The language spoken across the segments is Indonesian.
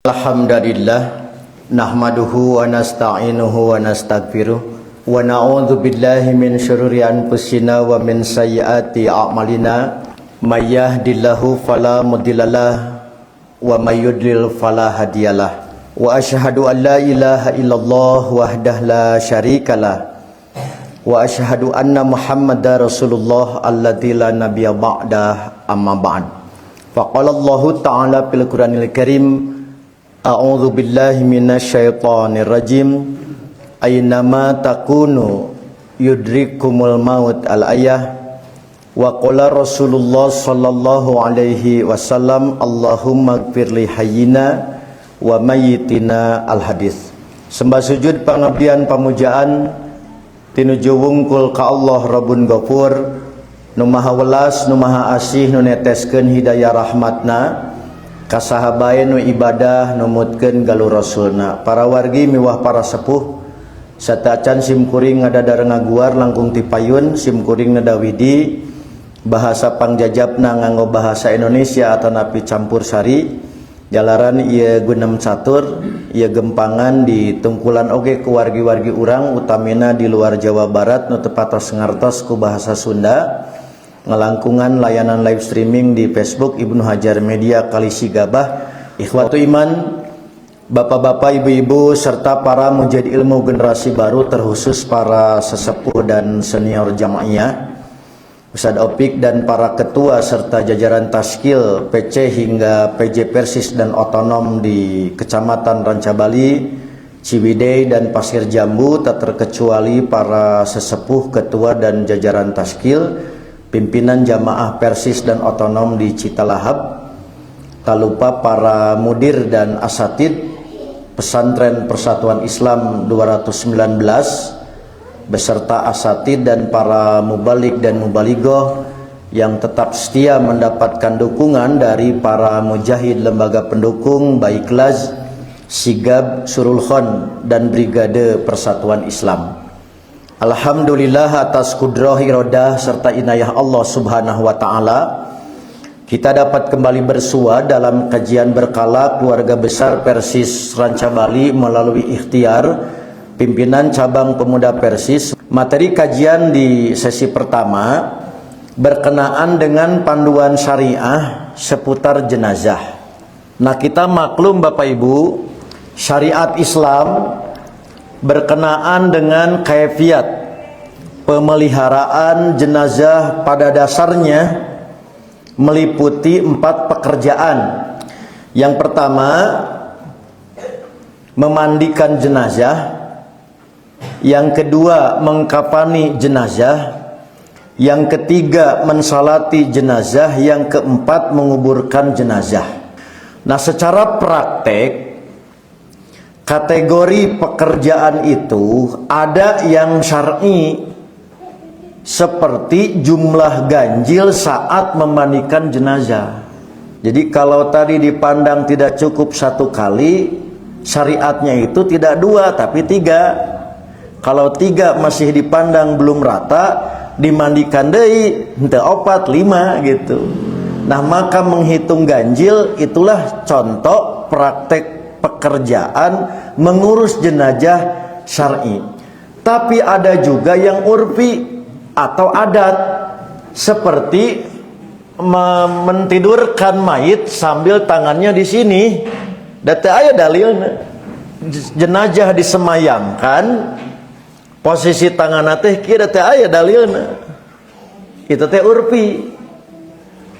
Alhamdulillah nahmaduhu wa nasta'inuhu wa nastaghfiruh wa na'udzu billahi min syururi anfusina wa min sayyiati a'malina may yahdihillahu fala mudhillalah wa may yudlil fala hadiyalah wa asyhadu an la ilaha illallah wahdahu la syarikalah wa asyhadu anna muhammadar rasulullah alladzi la nabiyya ba'dah amma ba'd. Faqala Allah ta'ala fil Qur'anil Karim, a'udzu billahi minasyaitonir rajim, aynama takunu yudrikumul maut al-ayah. Wa qala Rasulullah sallallahu alaihi wasallam, Allahumma ighfirli hayyina wa mayyitina al-hadis. Sembah sujud pangabdian pamujaan tinuju wungkul ka Allah Rabbun Ghafur, nu maha welas nu maha asih nu neteskeun hidayah rahmatna kasahabae nu ibadah numutkeun galur rasulna. Para wargi miwah para sepuh satacan simkuring ngadadar ngaguar langkung tipayun simkuring nadawidi bahasa pangjajabna nganggo bahasa Indonesia atanapi campur sari jalaran ieu gunem catur ieu gempangan di tungkulan oge ku wargi-wargi urang utamina di luar Jawa Barat nu tepatos ngartos ku bahasa Sunda ngelangkungan layanan live streaming di Facebook Ibnu Hajar Media Kalisi Gabah. Ikhwatu iman, bapak-bapak, ibu-ibu serta para mujahid ilmu generasi baru terkhusus para sesepuh dan senior jamaiyah, Ustadz Opik dan para ketua serta jajaran Taskil, PC hingga PJ Persis dan otonom di Kecamatan Rancabali, Ciwidey dan Pasir Jambu, tak terkecuali para sesepuh, ketua dan jajaran Taskil, pimpinan jamaah Persis dan otonom di Citalahap, tak lupa para mudir dan asatid pesantren Persatuan Islam 219 beserta asatid dan para mubalik dan mubaligoh yang tetap setia mendapatkan dukungan dari para mujahid lembaga pendukung Baiklaz, Sigab, Surul Khon dan Brigade Persatuan Islam. Alhamdulillah atas kudrah iradah serta inayah Allah subhanahu wa ta'ala kita dapat kembali bersua dalam kajian berkala keluarga besar Persis Rancabali melalui ikhtiar pimpinan cabang pemuda Persis. Materi kajian di sesi pertama berkenaan dengan panduan syariah seputar jenazah. Nah, kita maklum Bapak Ibu, syariat Islam berkenaan dengan kaifiat pemeliharaan jenazah pada dasarnya meliputi 4 pekerjaan. Yang pertama, memandikan jenazah. Yang kedua, mengkafani jenazah. Yang ketiga, mensalati jenazah. Yang keempat, menguburkan jenazah. Nah, secara praktek kategori pekerjaan itu ada yang syar'i seperti jumlah ganjil saat memandikan jenazah. Jadi kalau tadi dipandang tidak cukup 1 kali, syariatnya itu tidak 2 tapi 3. Kalau 3 masih dipandang belum rata, dimandikan deui henteu 4, 5 gitu. Nah, maka menghitung ganjil itulah contoh praktek pekerjaan mengurus jenazah syar'i. Tapi ada juga yang urfi atau adat seperti mentidurkan mayit sambil tangannya di sini. Data aya dalilna. Jenazah disemayamkan posisi tangan teh kieu data aya dalilna. Itu teh urfi.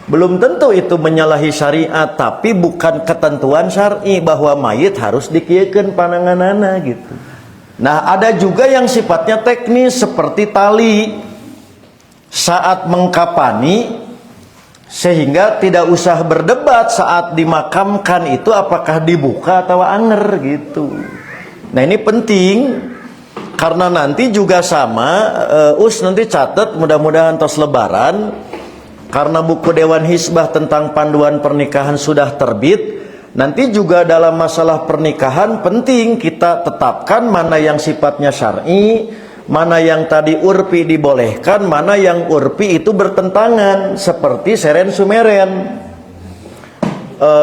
Belum tentu itu menyalahi syariat, tapi bukan ketentuan syar'i bahwa mayit harus dikieukeun pananganana gitu. Nah, ada juga yang sifatnya teknis seperti tali saat mengkafani, sehingga tidak usah berdebat saat dimakamkan itu apakah dibuka atau anger gitu. Nah, ini penting karena nanti juga sama nanti catat mudah-mudahan tos lebaran. Karena buku Dewan Hizbah tentang panduan pernikahan sudah terbit, nanti juga dalam masalah pernikahan penting kita tetapkan mana yang sifatnya syar'i, mana yang tadi urfi dibolehkan, mana yang urfi itu bertentangan, seperti seren sumeren.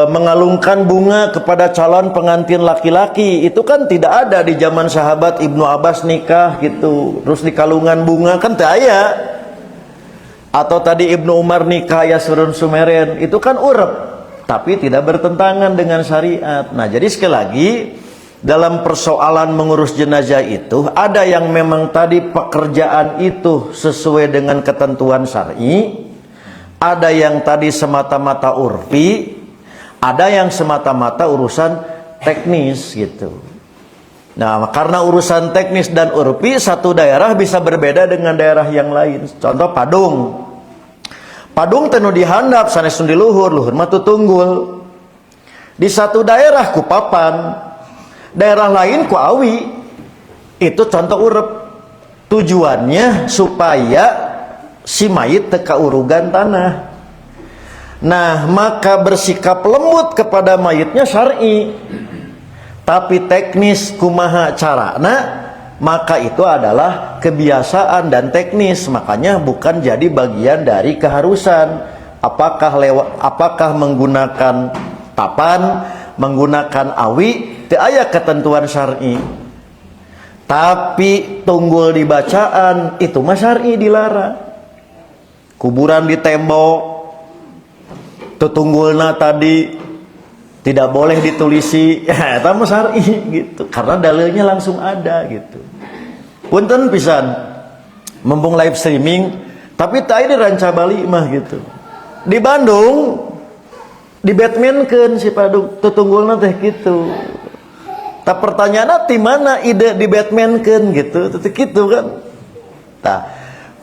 mengalungkan bunga kepada calon pengantin laki-laki. Itu kan tidak ada di zaman sahabat Ibnu Abbas nikah gitu. Terus dikalungan bunga kan tak aya. Atau tadi Ibnu Umar nikah ya surun sumeren. Itu kan urep, tapi tidak bertentangan dengan syariat. Nah, jadi sekali lagi dalam persoalan mengurus jenazah itu ada yang memang tadi pekerjaan itu sesuai dengan ketentuan syar'i, ada yang tadi semata-mata urfi, ada yang semata-mata urusan teknis gitu. Nah, karena urusan teknis dan urfi satu daerah bisa berbeda dengan daerah yang lain. Contoh Padung tenu dihandap sanes di luhur mah tutunggul. Di satu daerah ku papan, daerah lain ku awi. Itu contoh urep. Tujuannya supaya si mayit teka urugan tanah. Nah, maka bersikap lembut kepada mayitnya syar'i. Tapi teknis kumaha carana, maka itu adalah kebiasaan dan teknis. Makanya bukan jadi bagian dari keharusan. Apakah menggunakan papan, menggunakan awi, teu aya ketentuan syar'i. Tapi tunggul di bacaan itu mah syar'i dilarang. Kuburan di tembok, tutunggulna tadi tidak boleh ditulisi, ya eta mah syar'i gitu. Karena dalilnya langsung ada gitu. Punten pisan mumpung live streaming, tapi tadi di Ranca Bali mah gitu. Di Bandung di Batman-keun si Padung tutunggulna teh gitu. Tak pertanyaan di mana ide di Batman-keun gitu, gitu kan. Tah,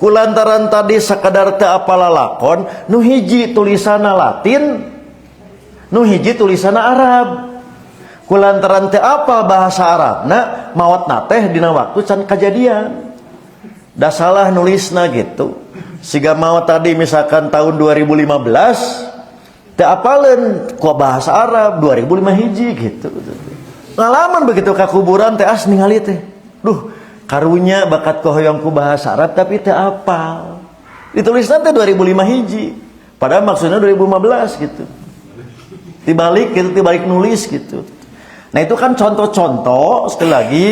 kulantaran tadi sakadar teu apal lalakon, nu hiji tulisanna Latin, nu hiji tulisanna Arab. Kulantaran teu apal bahasa Arabna, maotna teh dina waktu can kajadian. Da salah nulisna gitu. Siga maot tadi misalkan tahun 2015, teu apaleun ku bahasa Arab 2005 hiji gitu. Ngalaman begitu ka kuburan teh as ningali teh. Duh, karunya bakat kohoyong ku bahasa Arab tapi teu apal. Ditulisna teh 2005 hiji. Padahal maksudnya 2015 gitu. Dibalik gitu, dibalik nulis gitu. Nah, itu kan contoh-contoh sekali lagi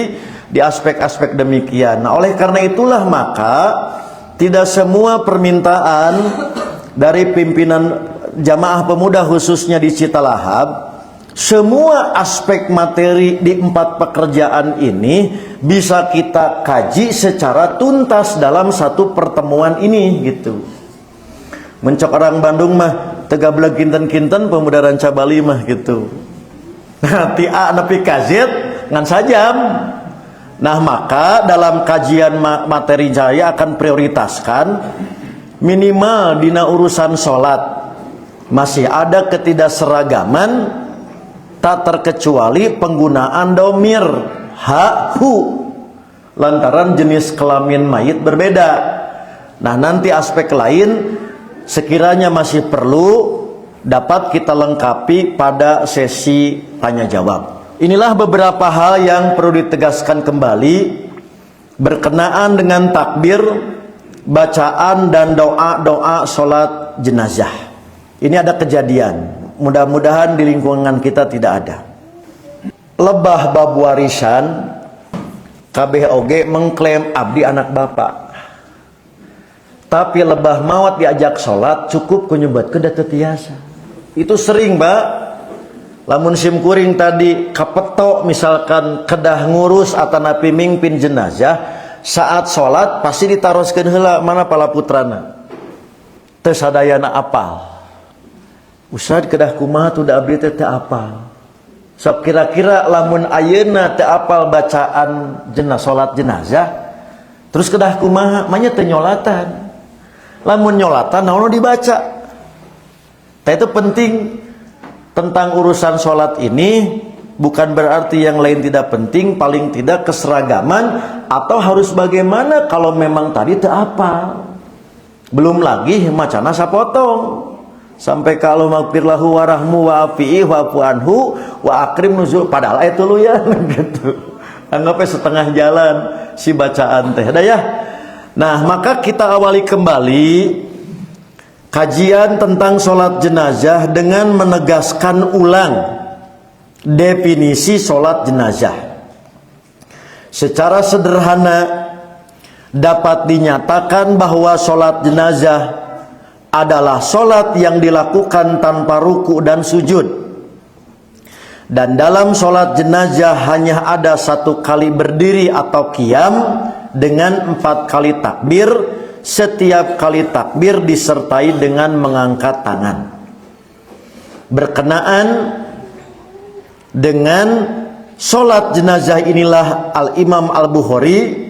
di aspek-aspek demikian. Nah, oleh karena itulah maka tidak semua permintaan dari pimpinan jamaah pemuda khususnya di Citalahap, semua aspek materi di 4 pekerjaan ini bisa kita kaji secara tuntas dalam satu pertemuan ini gitu. Mencok orang Bandung mah tegableg kinten-kinten pemuda Ranca Bali mah gitu. Nah, ti A nepi ka Z ngan sajam. Nah, maka dalam kajian materi jaya akan prioritaskan minimal dina urusan sholat masih ada ketidakseragaman, tak terkecuali penggunaan domir ha hu lantaran jenis kelamin mayit berbeda. Nah, nanti aspek lain sekiranya masih perlu dapat kita lengkapi pada sesi tanya jawab. Inilah beberapa hal yang perlu ditegaskan kembali berkenaan dengan takbir, bacaan dan doa-doa sholat jenazah. Ini ada kejadian, mudah-mudahan di lingkungan kita tidak ada. Lebah bab warisan kabeh oge mengklaim abdi anak bapak. Tapi lebah maut diajak sholat cukup kunyebatkeun da teu tiasa. Itu sering, Mbak. Lamun sim kuring tadi kapeto misalkan kedah ngurus atanapi mingpin jenazah, saat sholat pasti ditaroskeun heula mana pala putrana. Teu sadayana apal. Ustad kedah kumaha tuh da abdi teh teu apal. Sok kira-kira lamun ayeuna teu apal bacaan sholat jenazah, terus kedah kumaha manya teu nyolatan. Lamun nyolatan naon dibaca. Tah itu penting. Tentang urusan sholat ini bukan berarti yang lain tidak penting, paling tidak keseragaman atau harus bagaimana kalau memang tadi teu apal. Belum lagi macana sapotong. Sampai kalau magfirlahu warahmu wa afi'i wa afu anhu wa akrim nuzul padahal itu lu ya gitu. Anggapnya setengah jalan si bacaan teh. Dah ya. Nah, maka kita awali kembali kajian tentang sholat jenazah dengan menegaskan ulang definisi sholat jenazah. Secara sederhana dapat dinyatakan bahwa sholat jenazah adalah sholat yang dilakukan tanpa ruku dan sujud. Dan dalam sholat jenazah hanya ada 1 kali berdiri atau qiyam dengan 4 kali takbir. Setiap kali takbir disertai dengan mengangkat tangan. Berkenaan dengan sholat jenazah inilah Al-Imam Al-Bukhari,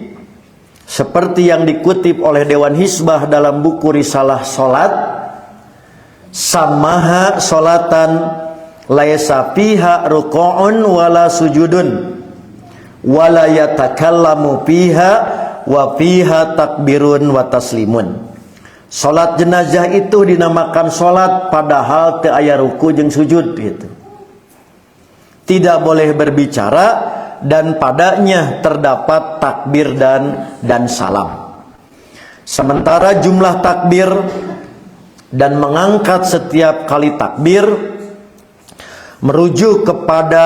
seperti yang dikutip oleh Dewan Hizbah dalam buku Risalah Sholat, samaha sholatan laisa fiha ruku'un wala sujudun wala yatakallamu fiha wa fiha takbirun wa taslimun. Salat jenazah itu dinamakan salat padahal teu aya ruku jeung sujud gitu. Tidak boleh berbicara dan padanya terdapat takbir dan salam. Sementara jumlah takbir dan mengangkat setiap kali takbir merujuk kepada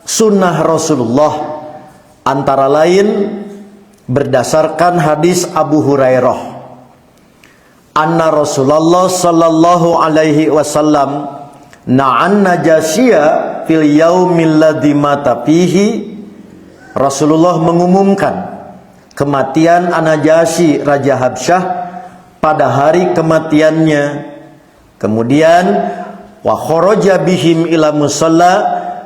sunnah Rasulullah, antara lain berdasarkan hadis Abu Hurairah, anna Rasulullah sallallahu alaihi wasallam na'an najasyiya fil yaumil ladzi mata fihi. Rasulullah mengumumkan kematian An-Najasyi Raja Habsyah pada hari kematiannya. Kemudian wa kharaja bihim ila musalla.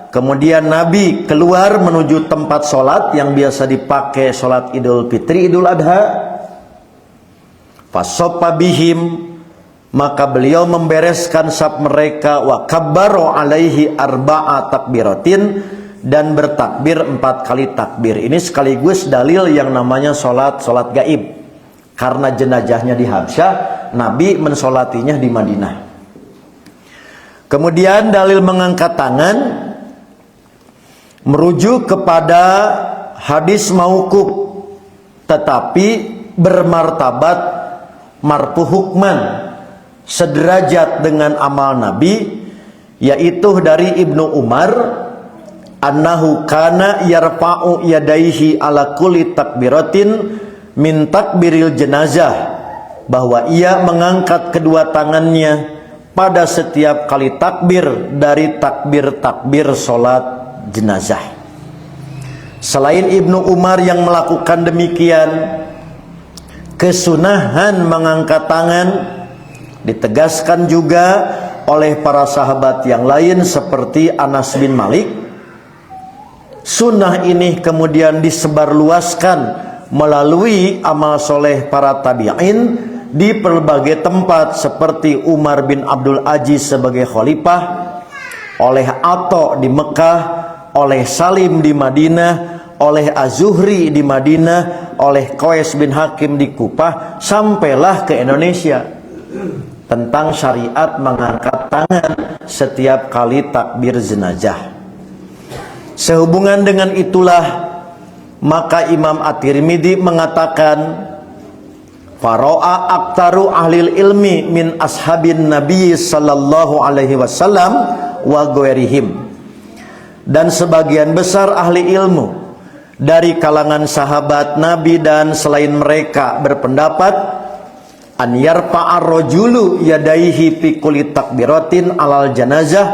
Kemudian Nabi keluar menuju tempat sholat yang biasa dipakai sholat Idul Fitri, Idul Adha. Fasoppa bihim, maka beliau membereskan saf mereka, wa kabbaro alaihi arba'a takbiratin, dan bertakbir 4 kali takbir. Ini sekaligus dalil yang namanya sholat gaib. Karena jenazahnya di Habsyah, Nabi mensolatinya di Madinah. Kemudian dalil mengangkat tangan merujuk kepada hadis mauquf tetapi bermartabat marfu hukman, sederajat dengan amal Nabi, yaitu dari Ibnu Umar, annahu kana yarfa'u yadaihi ala kulli takbiratin min takbiril jenazah, bahwa ia mengangkat kedua tangannya pada setiap kali takbir dari takbir-takbir salat jenazah. Selain Ibnu Umar yang melakukan demikian, kesunahan mengangkat tangan ditegaskan juga oleh para sahabat yang lain seperti Anas bin Malik. Sunnah ini kemudian disebarluaskan melalui amal soleh para tabi'in di berbagai tempat, seperti Umar bin Abdul Aziz sebagai khalifah, oleh Atha di Mekah, oleh Salim di Madinah, oleh Az-Zuhri di Madinah, oleh Qais bin Hakim di Kufah, sampailah ke Indonesia tentang syariat mengangkat tangan setiap kali takbir jenazah. Sehubungan dengan itulah maka Imam At-Tirmidzi mengatakan, faro'a aktaru ahlil ilmi min ashabin Nabi sallallahu alaihi wasallam wa ghairihim, dan sebagian besar ahli ilmu dari kalangan sahabat Nabi dan selain mereka berpendapat, an yarfa'ar rajulu yadaihi fi kulli takbiratin alal janazah,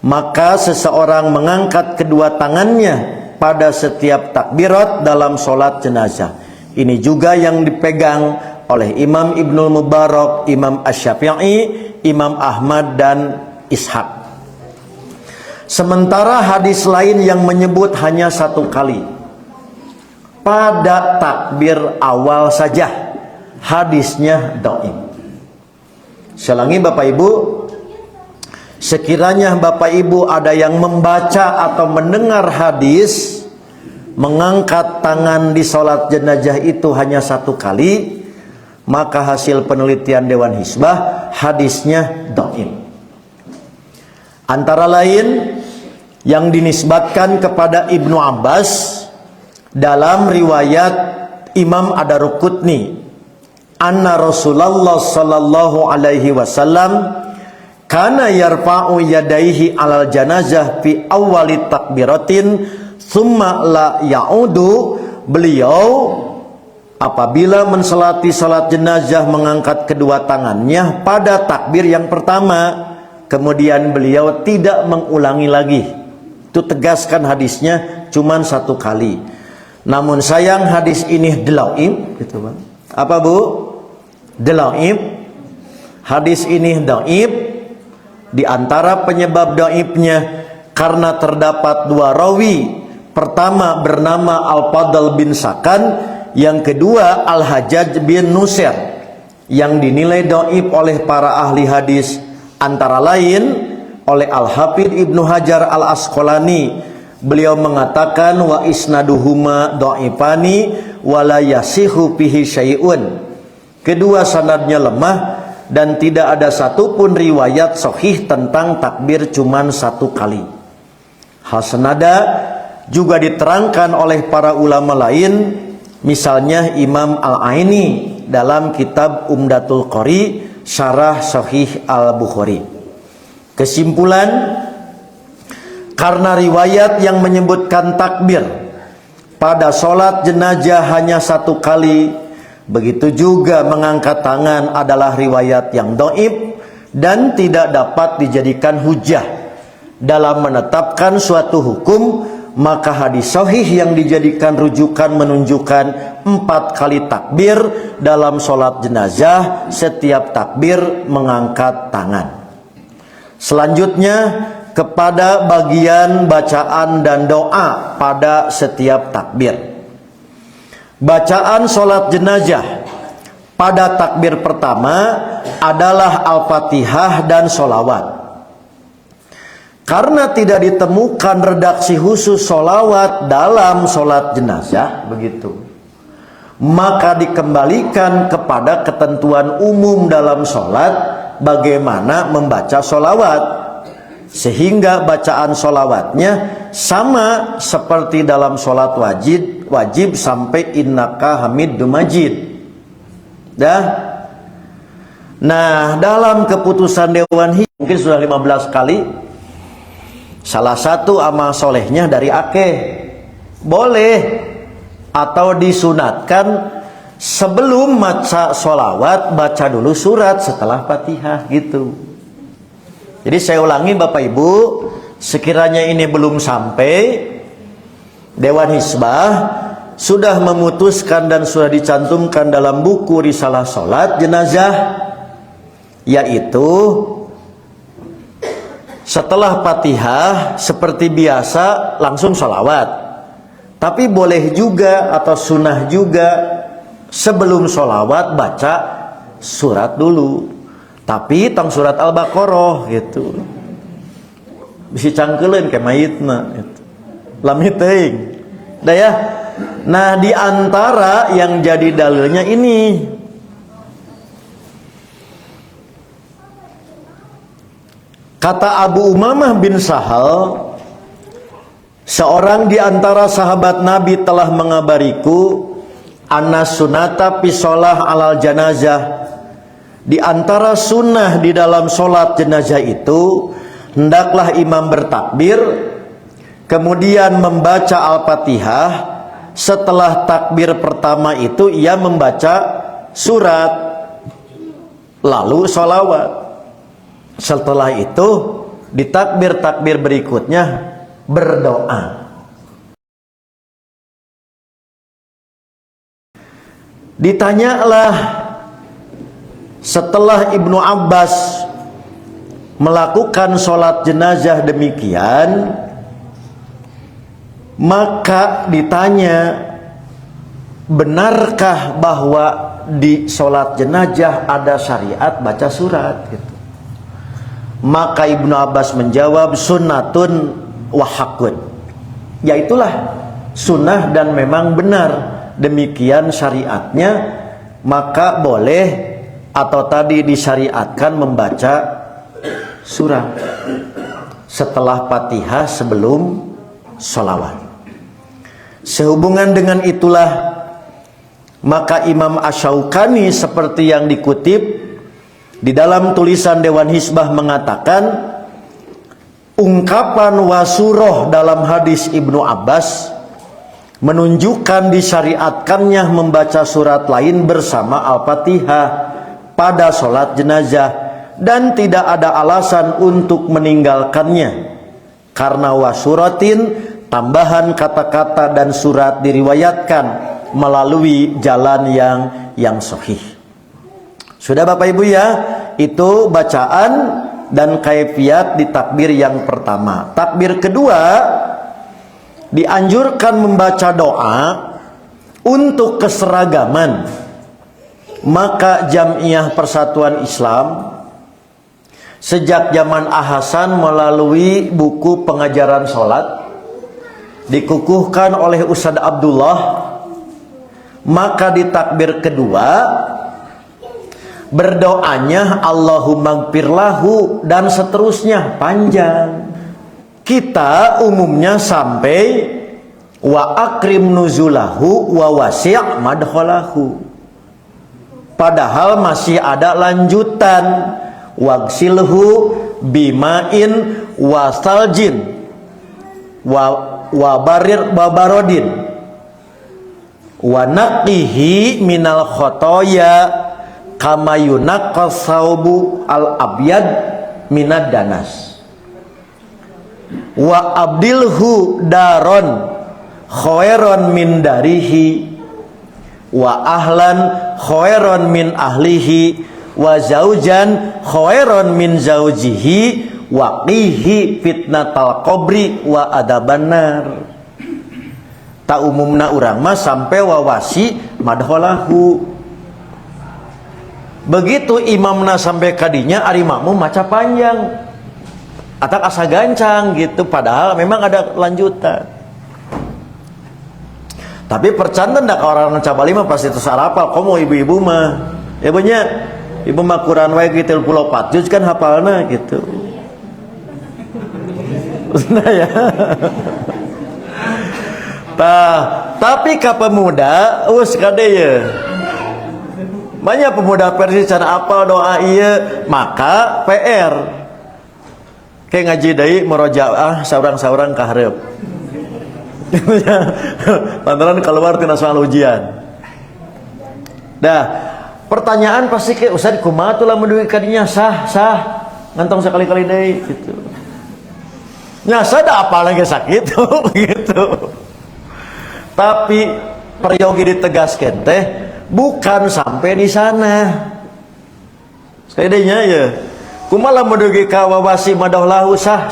maka seseorang mengangkat kedua tangannya pada setiap takbirat dalam sholat jenazah. Ini juga yang dipegang oleh Imam Ibnul Mubarak, Imam Asy-Syafi'i, Imam Ahmad dan Ishaq. Sementara hadis lain yang menyebut hanya 1 kali pada takbir awal saja, hadisnya dhaif. Selangi Bapak Ibu, sekiranya Bapak Ibu ada yang membaca atau mendengar hadis mengangkat tangan di sholat jenazah itu hanya 1 kali, maka hasil penelitian Dewan Hizbah hadisnya dhaif. Antara lain yang dinisbatkan kepada Ibnu Abbas dalam riwayat Imam Ad-Darqutni, anna Rasulullah sallallahu alaihi wasallam kana yarfa'u yadaihi alal janazah fi awwali takbiratin thumma la ya'udu. Beliau apabila mensolati salat jenazah mengangkat kedua tangannya pada takbir yang pertama, kemudian beliau tidak mengulangi lagi. Itu tegaskan hadisnya cuman satu kali. Namun sayang hadis ini dalaim gitu Bang. Apa Bu? Dalaim. Hadis ini dhaif. Di antara penyebab dhaifnya karena terdapat dua rawi. Pertama bernama Al-Fadl bin Sakan, yang kedua Al-Hajjaj bin Nusair, yang dinilai dhaif oleh para ahli hadis, antara lain oleh Al-Hafidz Ibnu Hajar Al-Asqalani. Beliau mengatakan wa isnaduhuma dhaifani wa la yasihu fihi syai'un. Kedua sanadnya lemah dan tidak ada satupun riwayat sahih tentang takbir cuman satu kali. Hal senada juga diterangkan oleh para ulama lain, misalnya Imam Al-Aini dalam kitab Umdatul Qari Syarah Sahih Al-Bukhari. Kesimpulan, karena riwayat yang menyebutkan takbir pada sholat jenazah hanya satu kali, begitu juga mengangkat tangan adalah riwayat yang dhaif dan tidak dapat dijadikan hujah dalam menetapkan suatu hukum, maka hadis sahih yang dijadikan rujukan menunjukkan 4 kali takbir dalam sholat jenazah, setiap takbir mengangkat tangan. Selanjutnya kepada bagian bacaan dan doa pada setiap takbir. Bacaan sholat jenazah pada takbir pertama adalah Al-Fatihah dan sholawat. Karena tidak ditemukan redaksi khusus sholawat dalam sholat jenazah, begitu, maka dikembalikan kepada ketentuan umum dalam sholat bagaimana membaca sholawat, sehingga bacaan sholawatnya sama seperti dalam sholat wajib sampai innaka hamidum majid. Nah, dalam keputusan Dewan Hijrah mungkin sudah 15 kali. Salah satu amal solehnya dari akeh, boleh atau disunatkan sebelum baca sholawat baca dulu surat setelah Fatihah gitu. Jadi saya ulangi Bapak Ibu, sekiranya ini belum sampai, Dewan Hizbah sudah memutuskan dan sudah dicantumkan dalam buku Risalah Sholat Jenazah, yaitu setelah Fatihah seperti biasa langsung sholawat, tapi boleh juga atau sunnah juga sebelum sholawat baca surat dulu, tapi tang surat Al-Baqarah gitu, bisa cangkeleun ke mayitna gitu. Lamit teuing. Dah ya. Nah, di antara yang jadi dalilnya ini, kata Abu Umamah bin Sahal, seorang di antara sahabat Nabi telah mengabariku, anna sunata fi sholah alal janazah, di antara sunnah di dalam sholat jenazah itu, hendaklah imam bertakbir, kemudian membaca Al-Fatihah, setelah takbir pertama itu ia membaca surat, lalu sholawat. Setelah itu di takbir-takbir berikutnya berdoa. Ditanyalah setelah Ibnu Abbas melakukan sholat jenazah demikian, maka ditanya, benarkah bahwa di sholat jenazah ada syariat baca surat gitu. Maka Ibnu Abbas menjawab, sunnatun wa haqqun, yaitulah sunnah dan memang benar demikian syariatnya, maka boleh atau tadi disyariatkan membaca surat setelah Fatihah sebelum sholawat. Sehubungan dengan itulah, Maka Imam Asy-Syaukani seperti yang dikutip di dalam tulisan Dewan Hizbah mengatakan, ungkapan wasuroh dalam hadis Ibnu Abbas menunjukkan disyariatkannya membaca surat lain bersama Al-Fatihah pada sholat jenazah, dan tidak ada alasan untuk meninggalkannya karena wasuratin, tambahan kata-kata dan surat diriwayatkan melalui jalan yang sahih. Sudah Bapak Ibu ya, itu bacaan dan kaifiat di takbir yang pertama. Takbir kedua dianjurkan membaca doa untuk keseragaman. Maka Jamiah Persatuan Islam sejak zaman Ahasan melalui buku pengajaran sholat dikukuhkan oleh Ustadz Abdullah. Maka di takbir kedua berdoanya Allahumma gfirlahu dan seterusnya panjang. Kita umumnya sampai wa akrim nuzulahu wa wasi' madkhalahu. Padahal masih ada lanjutan wagsilhu bima'in wasaljin wa barodin wa naqihi minal khotoya kama yunaqqas saubu al abyad minad danas wa abdilhu daron khairon min darihi wa ahlan khairon min ahlihi wa zaujan khairon min zaujihi wa qihi fitnatal qabri wa adabannar. Tak umumna urang mah sampai wawasi madholahu. Begitu imamna sampai kadinya ari makmum maca panjang atak asa gancang gitu, padahal memang ada lanjutan. Tapi percanda ndak orang cabali mah pasti terus hafal. Komo ibu-ibu mah ya banyak ibu mah Quran wae gitu 34 juz kan hafalna gitu. Nah ya. Tapi ka pemuda us kadeu banyak pemuda Persis cara apal doa iya, maka PR kayak ngaji deui murojaah saurang-saurang ka hareup. Lantaran keluar tina soal ujian. Dah, pertanyaan pasti ke Ustaz kumaha tuh lamun duit kadinya sah ngantong sekali-kali deui gitu. Nya sada apal lagi sakit gitu. Tapi peryogi ditegaskan teh bukan sampai di sana. Sekalinya ya, kumaha mendugi ka wawasi madahlahu sah.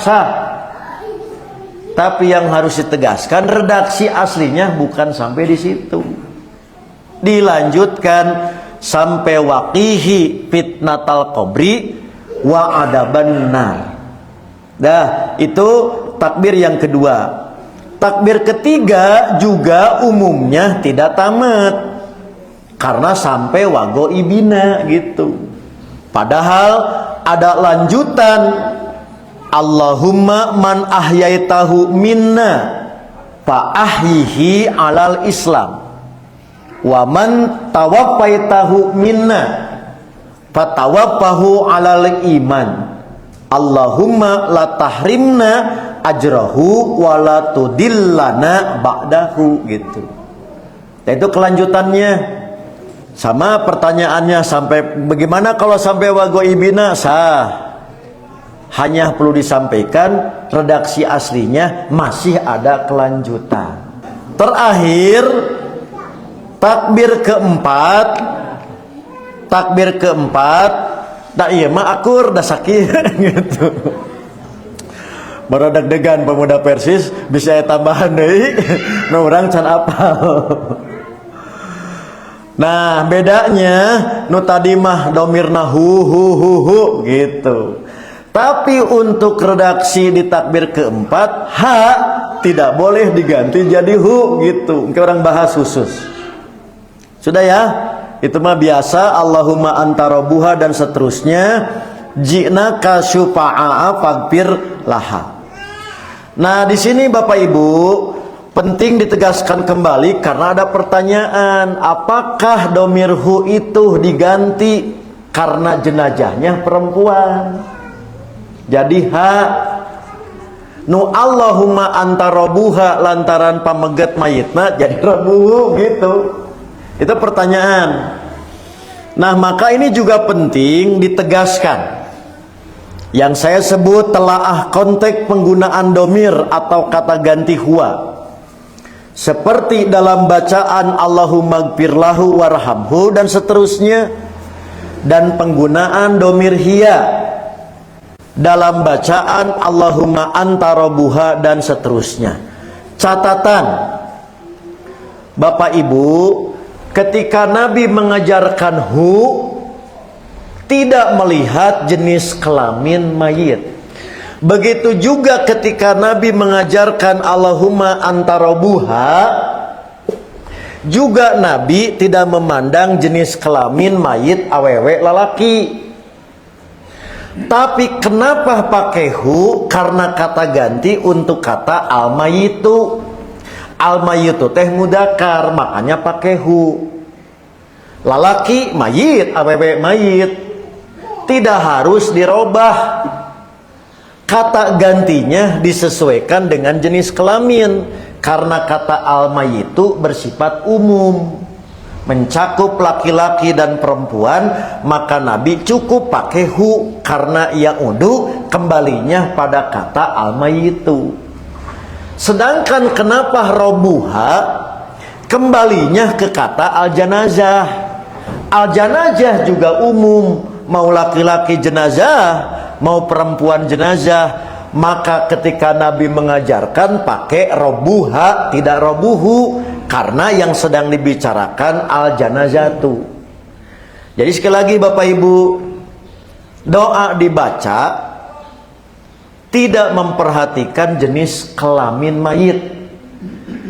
Tapi yang harus ditegaskan redaksi aslinya bukan sampai di situ. Dilanjutkan sampai waqihi fitnatal qabri wa adaban nar. Dah, itu takbir yang kedua. Takbir ketiga juga umumnya tidak tamat karena sampai wago ibina gitu. Padahal ada lanjutan Allahumma man ahyaitahu minna fa ahyihi alal Islam wa man tawaffaitahu minna fa tawaffahu alal iman. Allahumma la tahrimna ajrahu wala tudillana ba'dahu gitu. Dan itu kelanjutannya sama pertanyaannya sampai bagaimana kalau sampai wago ibina sah. Hanya perlu disampaikan redaksi aslinya masih ada kelanjutan. Terakhir takbir keempat dah iya mah akur dah sakit gitu. Baru deg-degan pemuda Persis bisa tambahan deui nu urang can apal. Nah, bedanya nu tadi mah domirna hu gitu. Tapi untuk redaksi di takbir keempat ha tidak boleh diganti jadi hu gitu. Kayak orang bahas khusus. Sudah ya? Itu mah biasa Allahumma anta rabbuha dan seterusnya. Ji'na kasyufa'a faghfir laha. Nah, di sini Bapak Ibu Penting ditegaskan kembali karena ada pertanyaan, apakah domir hu itu diganti karena jenazahnya perempuan? Jadi ha nu Allahumma anta robuha lantaran pameget mayitna jadi robuhu gitu. Itu pertanyaan. Nah, maka ini juga penting ditegaskan. Yang saya sebut telaah konteks penggunaan domir atau kata ganti huwa. Seperti dalam bacaan Allahumma gfirlahu warhamhu dan seterusnya, dan penggunaan domir hiya dalam bacaan Allahumma anta rabbuha dan seterusnya. Catatan Bapak Ibu, ketika Nabi mengajarkan hu, tidak melihat jenis kelamin mayit. Begitu juga ketika Nabi mengajarkan Allahumma anta rabbuha, juga Nabi tidak memandang jenis kelamin mayit awewe lalaki. Tapi kenapa pakai hu? Karena kata ganti untuk kata al-mayitu. Al-mayitu teh mudakar, makanya pakai hu. Lalaki mayit, awewe mayit. Tidak harus dirobah. Kata gantinya disesuaikan dengan jenis kelamin, karena kata al-mayitu bersifat umum, mencakup laki-laki dan perempuan, maka Nabi cukup pakai hu karena ia udu kembalinya pada kata al-mayitu. Sedangkan kenapa robuha kembalinya ke kata al-janazah? Al-janazah juga umum, mau laki-laki jenazah mau perempuan jenazah. Maka ketika Nabi mengajarkan pakai robuha, tidak robuhu, karena yang sedang dibicarakan al-janazatu. Jadi sekali lagi Bapak Ibu, doa dibaca tidak memperhatikan jenis kelamin mayit.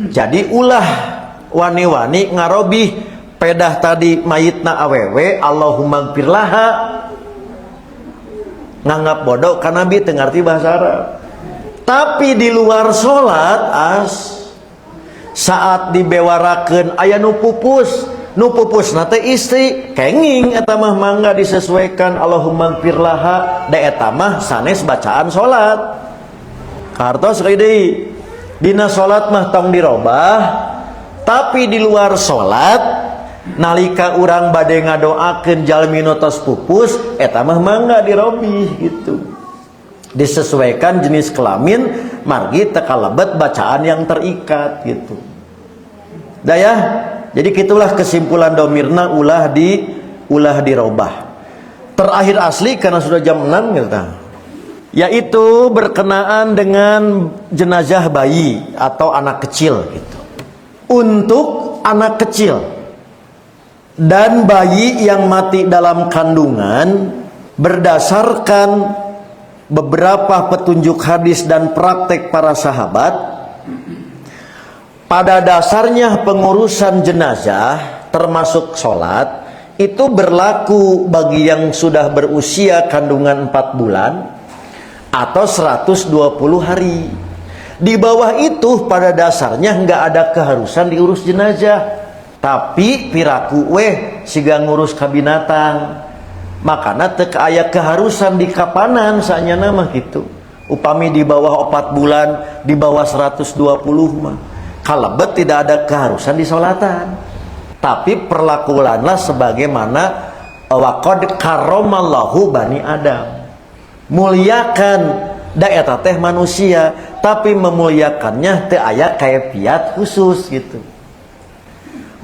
Jadi ulah wani-wani ngarobih pedah tadi mayitna awewe Allahumma gfirlaha, nganggap bodoh karena Nabi tengarti bahasa Arab. Tapi di luar sholat saat dibewarakeun aya nu pupus nate istri kenging eta mah mangga disesuaikan Allahumma gfirlaha, da eta mah sanes bacaan sholat. Kartos deui dina sholat mah tong dirobah, tapi di luar sholat nalika urang bade ngadoakeun jalmi nu tos pupus eta mah mangga dirobih gitu. Disesuaikan jenis kelamin margi teu kalebet bacaan yang terikat gitu. Dah ya. Jadi gitulah kesimpulan domirna ulah dirobah. Terakhir asli karena sudah jam 6 gitu. Yaitu berkenaan dengan jenazah bayi atau anak kecil gitu. Untuk anak kecil dan bayi yang mati dalam kandungan, berdasarkan beberapa petunjuk hadis dan praktek para sahabat, pada dasarnya pengurusan jenazah termasuk sholat itu berlaku bagi yang sudah berusia kandungan 4 bulan atau 120 hari. Di bawah itu pada dasarnya nggak ada keharusan diurus jenazah. Tapi piraku siga ngurus kabinatang, makana teu aya keharusan di kapanan saanyana mah gitu. Upami di bawah 4 bulan, di bawah 120 mah kalebet tidak ada keharusan di sholatan. Tapi perlakuanlah sebagaimana waqad karramallahu bani Adam. Muliakan da eta teh manusia, tapi memuliakannya teu aya kaifiat khusus gitu.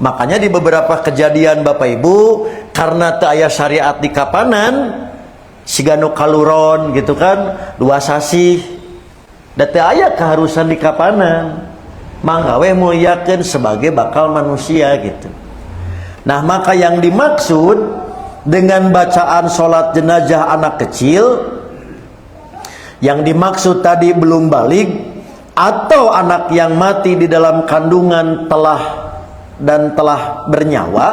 Makanya di beberapa kejadian Bapak Ibu, karena teu aya syariat di kapanan, siga nu kaluron gitu kan, 2 sasih, da teu aya keharusan di kapanan, mangga we muliakeun sebagai bakal manusia gitu. Nah, maka yang dimaksud dengan bacaan sholat jenazah anak kecil, yang dimaksud tadi belum balik atau anak yang mati di dalam kandungan telah bernyawa,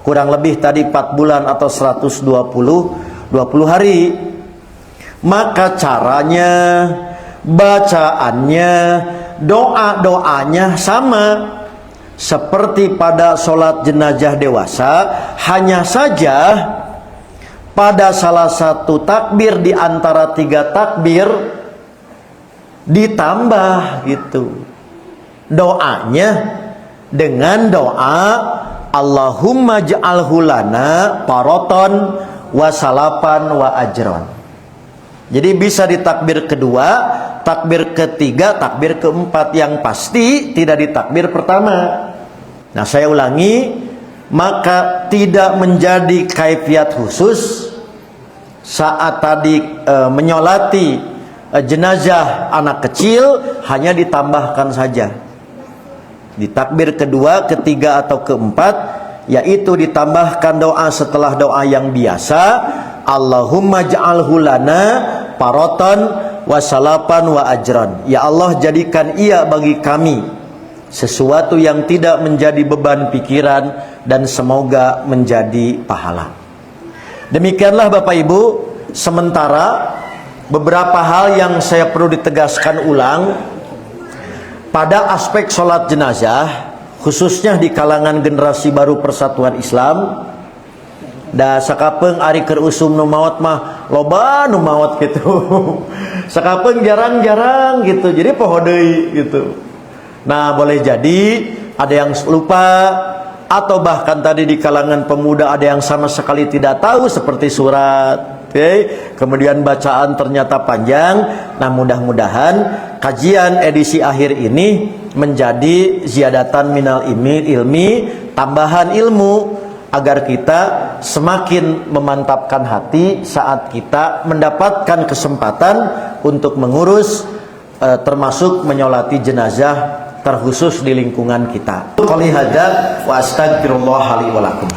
kurang lebih tadi 4 bulan atau 20 hari, maka caranya, bacaannya, doa-doanya sama seperti pada sholat jenazah dewasa, hanya saja pada salah satu takbir di antara 3 takbir ditambah gitu doanya dengan doa Allahumma ja'alhu lana paroton wa salapan wa ajron. Jadi bisa di takbir kedua, takbir ketiga, takbir keempat, yang pasti tidak di takbir pertama. Nah, saya ulangi, maka tidak menjadi kaifiat khusus saat tadi menyolati jenazah anak kecil, hanya ditambahkan saja di takbir kedua, ketiga atau keempat, yaitu ditambahkan doa setelah doa yang biasa, Allahumma ja'alhu lana paroton wa salapan wa ajran. Ya Allah, jadikan ia bagi kami sesuatu yang tidak menjadi beban pikiran dan semoga menjadi pahala. Demikianlah Bapak Ibu, sementara beberapa hal yang saya perlu ditegaskan ulang pada aspek sholat jenazah, khususnya di kalangan generasi baru Persatuan Islam. Da sakapeng ari keur usum nu maot mah loba nu maot gitu. Sakapeng jarang-jarang gitu. Jadi poho deui gitu. Nah, boleh jadi ada yang lupa, atau bahkan tadi di kalangan pemuda ada yang sama sekali tidak tahu seperti surat. Kemudian bacaan ternyata panjang. Nah, mudah-mudahan kajian edisi akhir ini menjadi ziyadatan minal ilmi, tambahan ilmu, agar kita semakin memantapkan hati saat kita mendapatkan kesempatan untuk mengurus termasuk menyolati jenazah terkhusus di lingkungan kita. Qouli hadza wa astagfirullah li wa lakum.